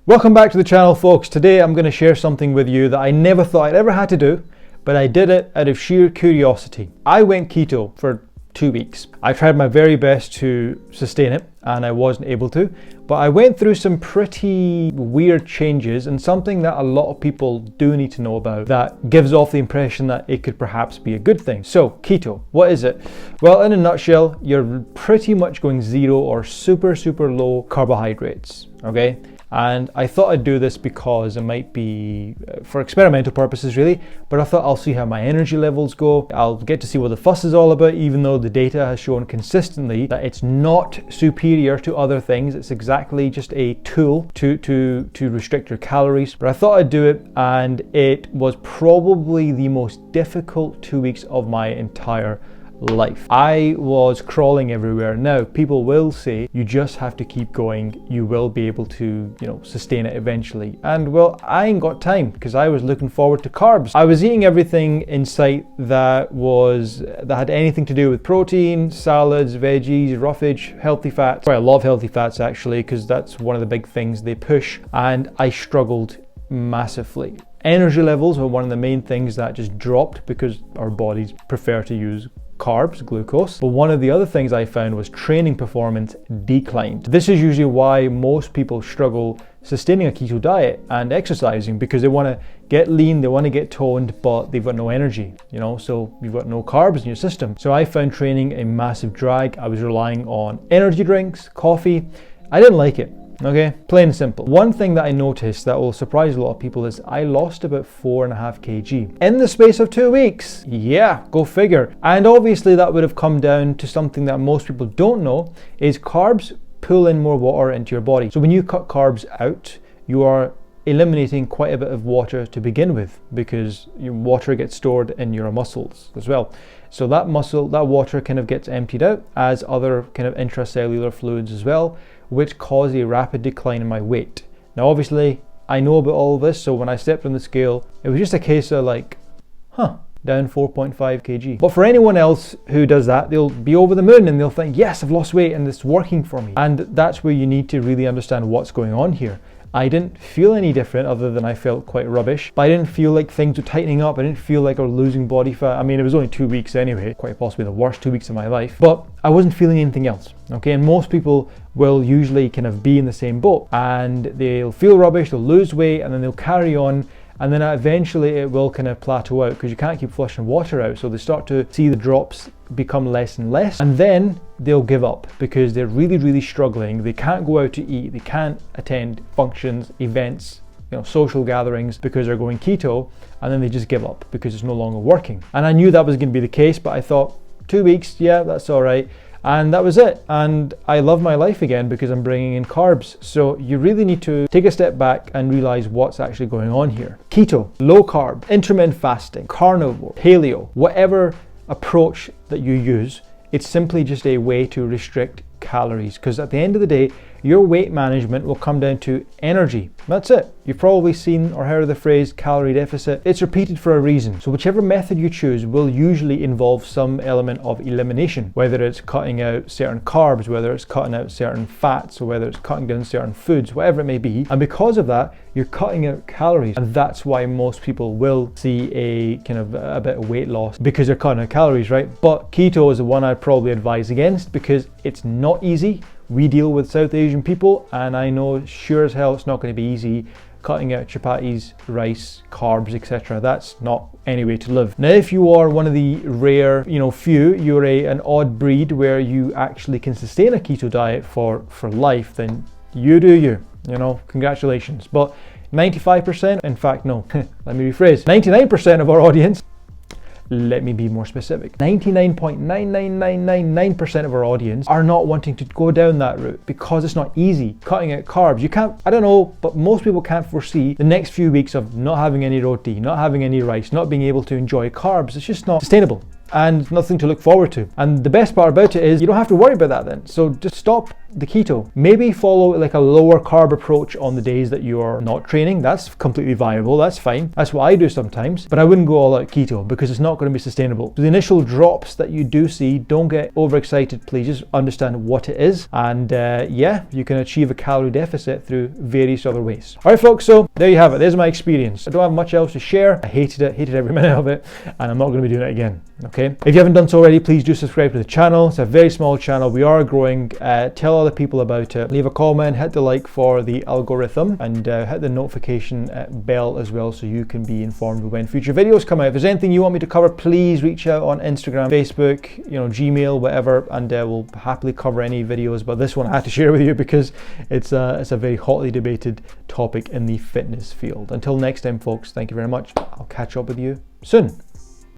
Welcome back to the channel, folks. Today I'm going to share something with you that I never thought I'd ever had to do, but I did it out of sheer curiosity. I went keto for 2 weeks. I tried my very best to sustain it and I wasn't able to, but I went through some pretty weird changes and something that a lot of people do need to know about that gives off the impression that it could perhaps be a good thing. So keto, what is it? Well, in a nutshell, you're pretty much going zero or super low carbohydrates, okay? And I thought I'd do this because it might be for experimental purposes really, but I thought I'll see how my energy levels go. I'll get to see what the fuss is all about, even though the data has shown consistently that it's not superior to other things. It's exactly just a tool to restrict your calories. But I thought I'd do it, and it was probably the most difficult 2 weeks of my entire life. I was crawling everywhere. Now, people will say you just have to keep going. You will be able to, sustain it eventually. And well, I ain't got time because I was looking forward to carbs. I was eating everything in sight that had anything to do with protein, salads, veggies, roughage, healthy fats. I love healthy fats actually, because that's one of the big things they push, and I struggled massively. Energy levels were one of the main things that just dropped because our bodies prefer to use carbs, glucose. But one of the other things I found was training performance declined. This is usually why most people struggle sustaining a keto diet and exercising, because they want to get lean, they want to get toned, but they've got no energy, so you've got no carbs in your system. So I found training a massive drag. I was relying on energy drinks, coffee. I didn't like it. Okay, plain and simple. One thing that I noticed that will surprise a lot of people is I lost about 4.5 kg in the space of 2 weeks. Yeah, go figure. And obviously that would have come down to something that most people don't know, is carbs pull in more water into your body. So when you cut carbs out, you are eliminating quite a bit of water to begin with, because your water gets stored in your muscles as well. So that water kind of gets emptied out as other kind of intracellular fluids as well, which cause a rapid decline in my weight. Now obviously I know about all of this, so when I stepped on the scale, it was just a case of down 4.5 kg. But for anyone else who does that, they'll be over the moon and they'll think, yes, I've lost weight and it's working for me. And that's where you need to really understand what's going on here. I didn't feel any different other than I felt quite rubbish, but I didn't feel like things were tightening up. I didn't feel like I was losing body fat. I mean, it was only 2 weeks anyway, quite possibly the worst 2 weeks of my life, but I wasn't feeling anything else. Okay, and most people will usually kind of be in the same boat and they'll feel rubbish, they'll lose weight, and then they'll carry on. And then eventually it will kind of plateau out because you can't keep flushing water out. So they start to see the drops become less and less, and then they'll give up because they're really struggling. They can't go out to eat, they can't attend functions, events, social gatherings because they're going keto, and then they just give up because it's no longer working. And I knew that was going to be the case, but I thought 2 weeks, yeah, that's all right. And that was it. And I love my life again because I'm bringing in carbs. So you really need to take a step back and realize what's actually going on here. Keto, low carb, intermittent fasting, carnivore, paleo, whatever approach that you use, it's simply just a way to restrict calories, because at the end of the day, your weight management will come down to energy. That's it. You've probably seen or heard of the phrase calorie deficit. It's repeated for a reason. So whichever method you choose will usually involve some element of elimination, whether it's cutting out certain carbs, whether it's cutting out certain fats, or whether it's cutting down certain foods, whatever it may be. And because of that, you're cutting out calories. And that's why most people will see a kind of a bit of weight loss, because they're cutting out calories, right? But keto is the one I'd probably advise against because it's not easy. We deal with South Asian people, and I know sure as hell it's not going to be easy cutting out chapatis, rice, carbs, etc. That's not any way to live. Now, if you are one of the rare, few, you're an odd breed where you actually can sustain a keto diet for life, then you do you. Congratulations. But 95%, in fact, no, let me rephrase, 99% of our audience, let me be more specific, 99.99999% of our audience are not wanting to go down that route because it's not easy cutting out carbs. You can't, I don't know, but most people can't foresee the next few weeks of not having any roti, not having any rice, not being able to enjoy carbs. It's just not sustainable. and nothing to look forward to. And the best part about it is you don't have to worry about that then. So just stop the keto. Maybe follow like a lower carb approach on the days that you are not training. That's completely viable. That's fine. That's what I do sometimes. But I wouldn't go all out keto because it's not going to be sustainable. So the initial drops that you do see, don't get overexcited, please. Just understand what it is. And yeah, you can achieve a calorie deficit through various other ways. All right, folks. So there you have it. There's my experience. I don't have much else to share. I hated it, hated every minute of it, and I'm not going to be doing it again. Okay. If you haven't done so already, please do subscribe to the channel. It's a very small channel. We are growing. Tell other people about it. Leave a comment, hit the like for the algorithm, and hit the notification bell as well so you can be informed when future videos come out. If there's anything you want me to cover, please reach out on Instagram, Facebook, Gmail, whatever, and we'll happily cover any videos. But this one I had to share with you because it's a very hotly debated topic in the fitness field. Until next time, folks, thank you very much. I'll catch up with you soon.